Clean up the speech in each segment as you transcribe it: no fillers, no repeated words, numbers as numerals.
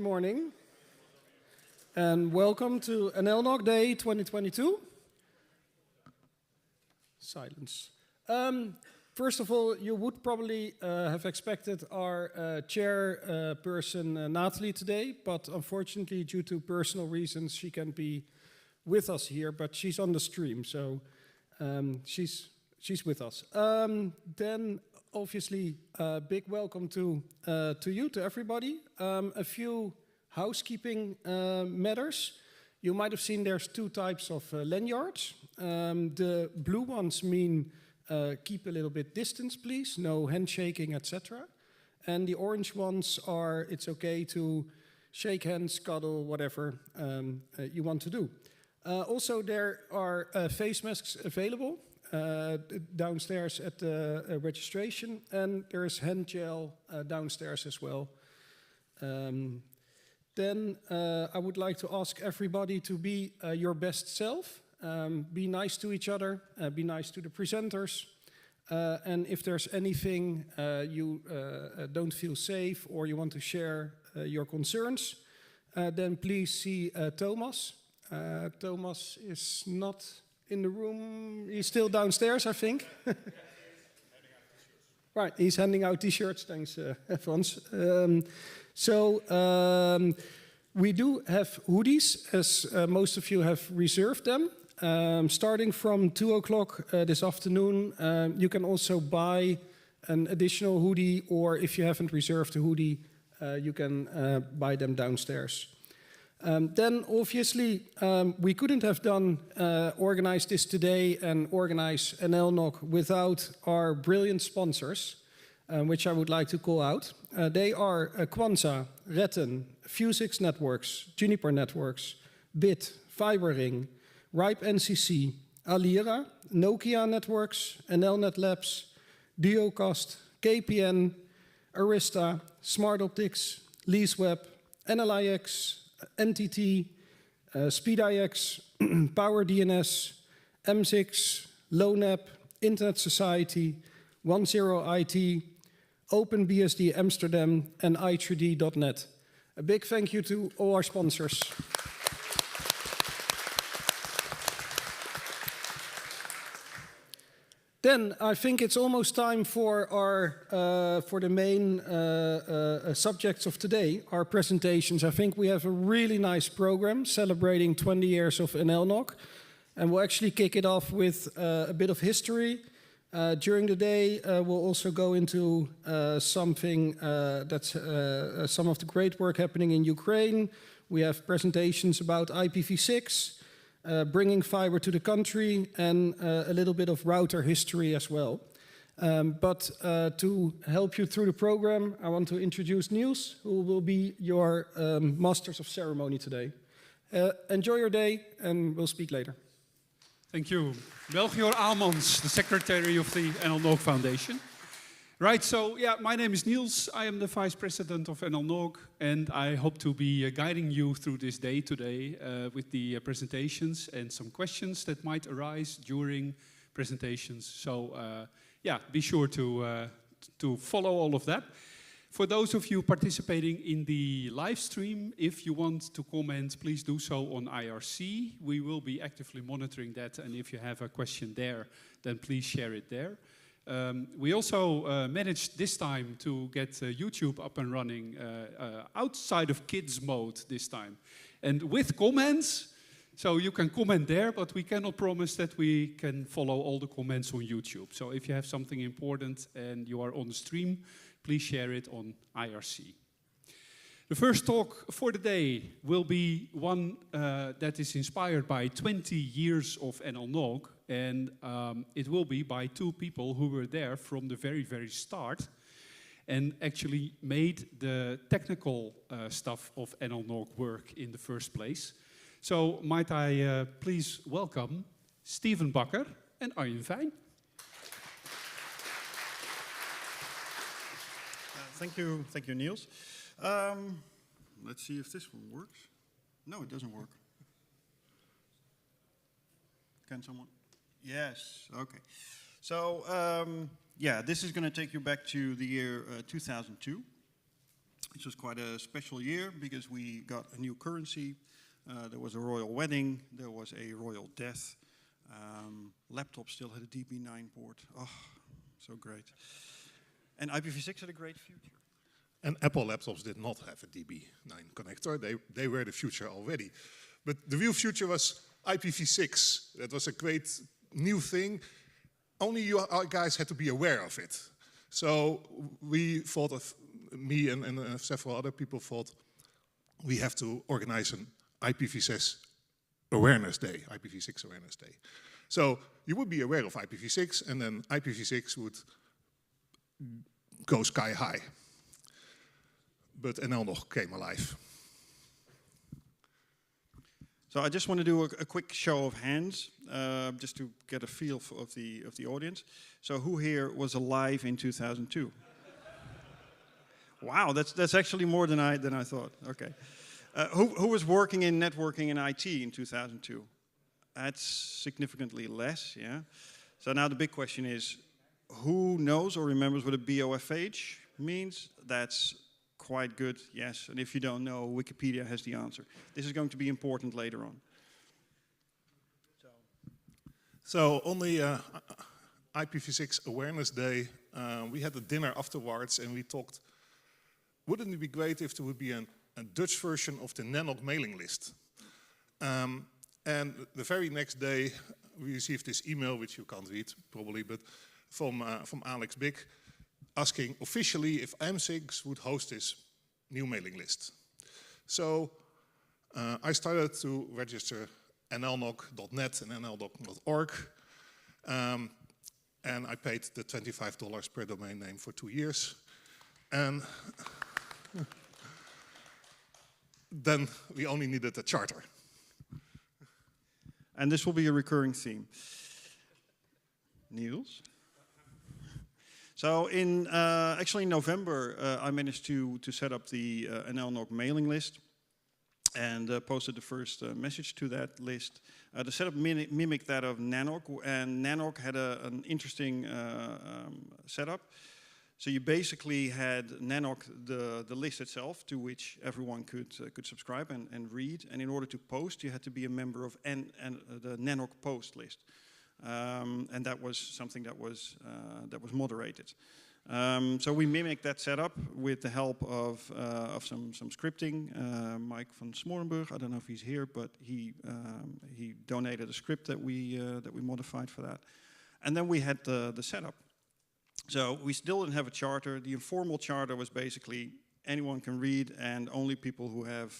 morning, and welcome to NLNOG Day 2022. Silence. First of all, you would probably have expected our chairperson Natalie today, but unfortunately, due to personal reasons, she can't be with us here, but she's on the stream, so she's with us. Then, obviously, a big welcome to you, to everybody. A few housekeeping matters. You might have seen there's two types of lanyards. The blue ones mean keep a little bit distance, please, no handshaking, etc. And the orange ones are it's okay to shake hands, cuddle, whatever you want to do. Also, there are face masks available downstairs at the registration, and there is hand gel downstairs as well. Then I would like to ask everybody to be your best self. Be nice to each other, be nice to the presenters, and if there's anything you don't feel safe or you want to share your concerns, then please see Thomas. Thomas is not in the room. He's still downstairs, I think. Right, he's handing out t-shirts. Thanks, Frans. We do have hoodies, as most of you have reserved them. Starting from 2 o'clock this afternoon, you can also buy an additional hoodie, or if you haven't reserved a hoodie, you can buy them downstairs. Then, obviously, we couldn't have organized this today and organize NLNOG without our brilliant sponsors, which I would like to call out. They are Quanza, Retten, Fusix Networks, Juniper Networks, BIT, FiberRing, Ripe NCC, Alira, Nokia Networks, NLNet Labs, Duocast, KPN, Arista, Smart Optics, LeaseWeb, NLIX, NTT, SpeedIX, PowerDNS, M6, LoNAP, Internet Society, 10IT, OpenBSD Amsterdam, and i3d.net. A big thank you to all our sponsors. Then I think it's almost time for our for the main subjects of today, our presentations. I think we have a really nice program celebrating 20 years of NLNOG, and we'll actually kick it off with a bit of history. During the day, we'll also go into something that's some of the great work happening in Ukraine. We have presentations about IPv6. Bringing fiber to the country, and a little bit of router history as well. But to help you through the program, I want to introduce Niels, who will be your Masters of Ceremony today. Enjoy your day, and we'll speak later. Thank you. Melchior Aalmans, the Secretary of the NLNOG Foundation. Right, so yeah, my name is Niels. I am the Vice President of NLNOG, and I hope to be guiding you through this day today with the presentations and some questions that might arise during presentations. So yeah, be sure to follow all of that. For those of you participating in the live stream, if you want to comment, please do so on IRC. We will be actively monitoring that, and if you have a question there, then please share it there. We also managed this time to get YouTube up and running outside of kids mode this time. And with comments, so you can comment there, but we cannot promise that we can follow all the comments on YouTube. So if you have something important and you are on the stream, please share it on IRC. The first talk for the day will be one that is inspired by 20 years of NLNOG, and it will be by two people who were there from the very, very start and actually made the technical stuff of NLNOG work in the first place. So might I please welcome Steven Bakker and Arjen Fijn. Thank you, Niels. Let's see if this one works. No, it doesn't work. Can someone? Yes, okay. So, yeah, this is going to take you back to the year 2002. It was quite a special year because we got a new currency. There was a royal wedding. There was a royal death. Laptop still had a DB9 port. Oh, so great. And IPv6 had a great future. And Apple laptops did not have a DB9 connector. They were the future already. But the real future was IPv6. That was a great new thing. Only you guys had to be aware of it. So we thought of, me and several other people thought, we have to organize an IPv6 Awareness Day, IPv6 Awareness Day. So you would be aware of IPv6, and then IPv6 would go sky high. But NLNOG came alive. So I just want to do a quick show of hands, just to get a feel of the audience. So who here was alive in 2002? Wow, that's actually more than I thought. Okay, who was working in networking and IT in 2002? That's significantly less. Yeah. So now the big question is, who knows or remembers what a BOFH means? That's quite good, yes. And if you don't know, Wikipedia has the answer. This is going to be important later on. So on the IPv6 Awareness Day, we had a dinner afterwards and we talked, wouldn't it be great if there would be a Dutch version of the NLNOG mailing list? And the very next day, we received this email, which you can't read probably, but from Alex Big, asking officially if M6 would host this new mailing list. So I started to register nlnog.net and nlnog.org, and I paid the $25 per domain name for 2 years. And then we only needed a charter. And this will be a recurring theme. Niels? So actually in November, I managed to set up the NLNOG mailing list and posted the first message to that list. The setup mimicked that of NLNOG, and NLNOG had an interesting setup. So you basically had NLNOG, the list itself, to which everyone could subscribe and read. And in order to post, you had to be a member of the NLNOG post list. And that was something that was moderated. So we mimicked that setup with the help of some scripting. Mike van Smorenburg, I don't know if he's here, but he donated a script that we modified for that. And then we had the setup. So we still didn't have a charter. The informal charter was basically anyone can read, and only people who have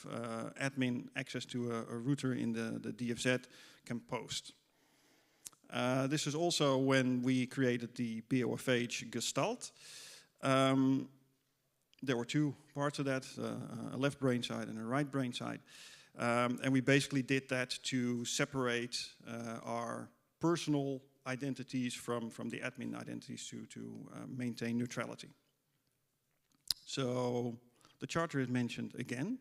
admin access to a router in the DFZ can post. This is also when we created the BOFH Gestalt. There were two parts of that, a left brain side and a right brain side. And we basically did that to separate our personal identities from the admin identities to maintain neutrality. So the charter is mentioned again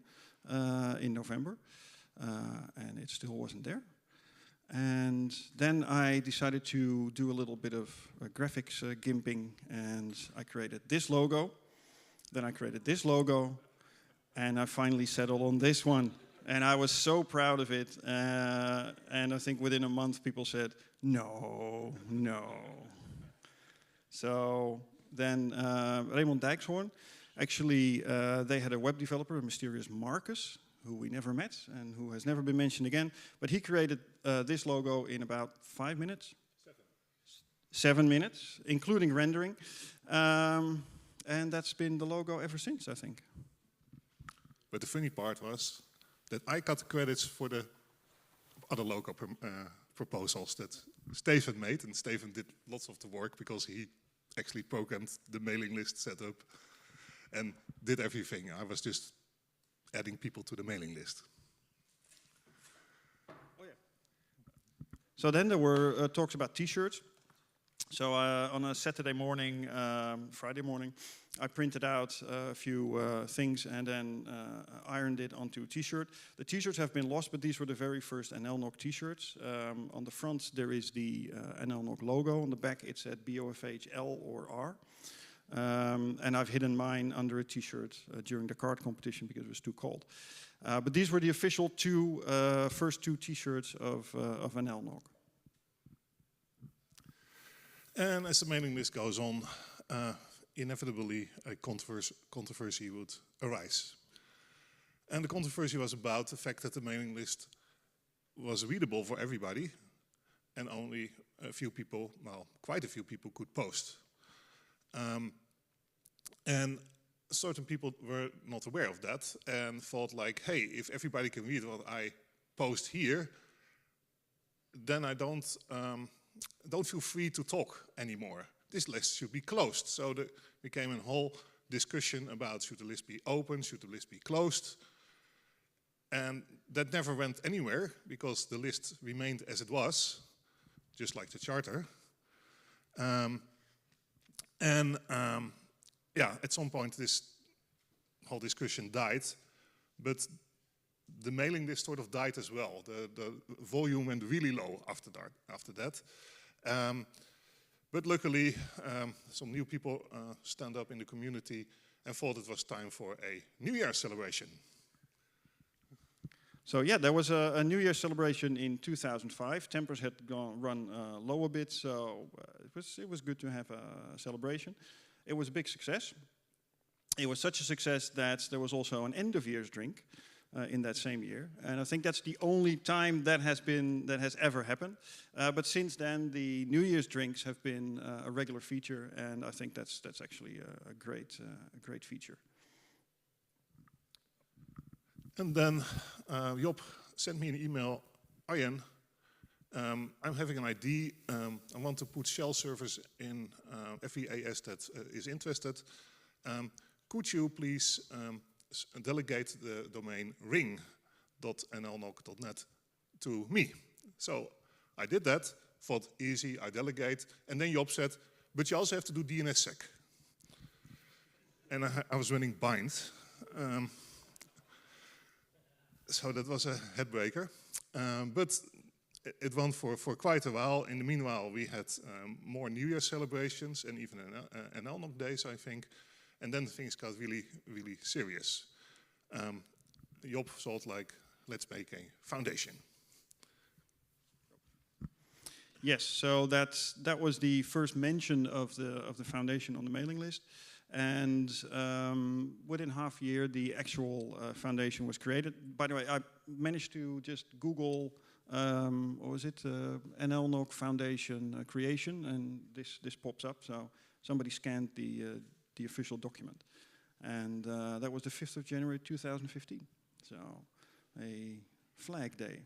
in November, and it still wasn't there. And then I decided to do a little bit of graphics gimping, and I created this logo. Then I created this logo, and I finally settled on this one. And I was so proud of it. And I think within a month, people said, no, no. So then Raymond Dijkshoorn, actually, they had a web developer, a mysterious Marcus, who we never met and who has never been mentioned again. But he created this logo in about 5 minutes. 7 minutes, including rendering. And that's been the logo ever since, I think. But the funny part was that I got the credits for the other logo proposals that Steven made. And Steven did lots of the work because he actually programmed the mailing list setup and did everything. I was just adding people to the mailing list. Oh, yeah. So then there were talks about t-shirts. So on a Saturday morning, Friday morning, I printed out a few things and then ironed it onto a t-shirt. The t-shirts have been lost, but these were the very first NLNOG t-shirts. On the front there is the NLNOG logo. On the back it said BOFH L or R. And I've hidden mine under a t-shirt during the card competition because it was too cold. But these were the official first two t-shirts of NLNOG. And as the mailing list goes on, inevitably a controversy would arise. And the controversy was about the fact that the mailing list was readable for everybody, and only a few people, well, quite a few people could post. And certain people were not aware of that and thought like, hey, if everybody can read what I post here, then I don't feel free to talk anymore. This list should be closed. So there became a whole discussion about should the list be open, should the list be closed. And that never went anywhere because the list remained as it was, just like the charter. Yeah, at some point this whole discussion died, but the mailing list sort of died as well. The volume went really low after that. But luckily, some new people stand up in the community and thought it was time for a New Year's celebration. So yeah, there was a New Year celebration in 2005. Tempers had run low a bit, so it was good to have a celebration. It was a big success. It was such a success that there was also an end of year's drink in that same year, and I think that's the only time that has ever happened. But since then, the New Year's drinks have been a regular feature, and I think that's actually a great feature. And then Job sent me an email, Arjen, I'm having an idea. I want to put shell servers in every AS that is interested. Could you please delegate the domain ring.nlnog.net to me? So I did that, thought easy, I delegate. And then Job said, but you also have to do DNSSEC. And I was running bind. So that was a headbreaker. But it went for quite a while. In the meanwhile, we had more New Year celebrations and even an NLNOG days, I think. And then things got really, really serious. Job thought like, let's make a foundation. Yes, so that was the first mention of the foundation on the mailing list. And within half a year, the actual foundation was created. By the way, I managed to just Google, what was it, NLNOG Foundation creation, and this pops up. So somebody scanned the official document. And that was the 5th of January 2015. So a flag day.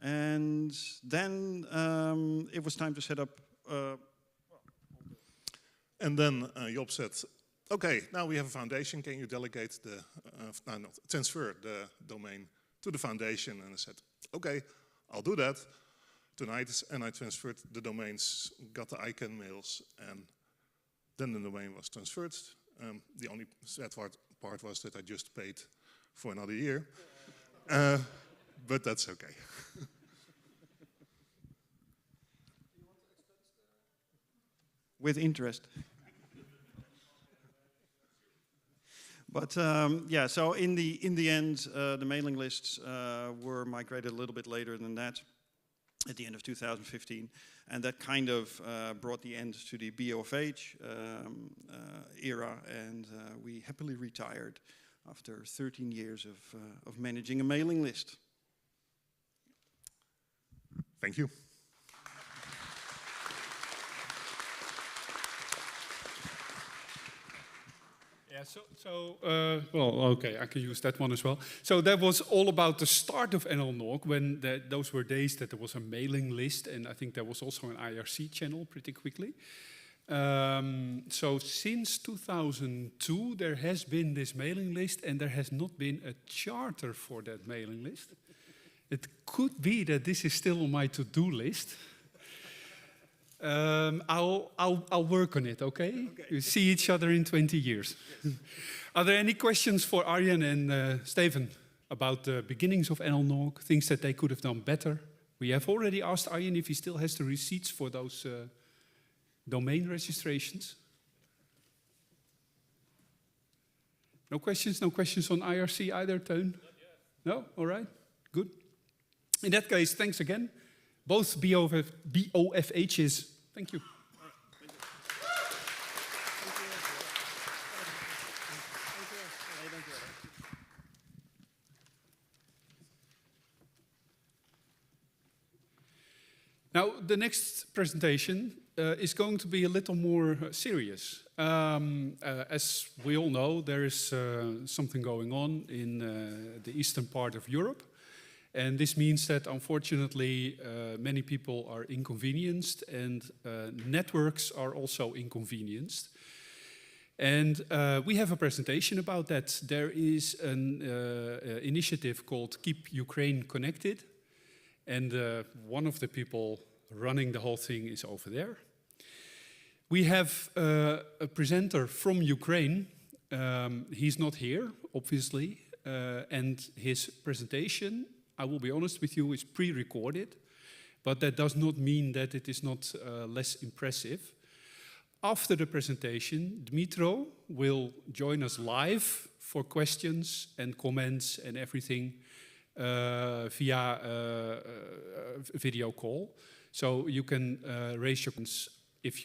And then it was time to set up. And then Job said, okay, now we have a foundation. Can you delegate transfer the domain to the foundation? And I said, okay, I'll do that tonight. And I transferred the domains, got the ICANN mails, and then the domain was transferred. The only sad part was that I just paid for another year. But that's okay. With interest. But yeah, so in the end, the mailing lists were migrated a little bit later than that, at the end of 2015, and that kind of brought the end to the BOFH era, and we happily retired after 13 years of managing a mailing list. Thank you. Yeah, well, okay, I can use that one as well. So that was all about the start of NLNOG, when those were days that there was a mailing list, and I think there was also an IRC channel pretty quickly. So since 2002, there has been this mailing list, and there has not been a charter for that mailing list. It could be that this is still on my to-do list. I'll work on it, okay? You see each other in 20 years. Yes. Are there any questions for Arjen and Steven about the beginnings of NLNOG, things that they could have done better? We have already asked Arjen if he still has the receipts for those domain registrations. No questions? No questions on IRC either, Teun? No? All right. Good. In that case, thanks again. Both BOFHs. Thank you. Now, the next presentation is going to be a little more serious. As we all know, there is something going on in the eastern part of Europe. And this means that, unfortunately, many people are inconvenienced and networks are also inconvenienced. And we have a presentation about that. There is an initiative called Keep Ukraine Connected. And one of the people running the whole thing is over there. We have a presenter from Ukraine. He's not here, obviously. And his presentation, I will be honest with you, is pre-recorded. But that does not mean that it is not less impressive. After the presentation, Dmitro will join us live for questions and comments and everything via video call. So you can raise your questions if you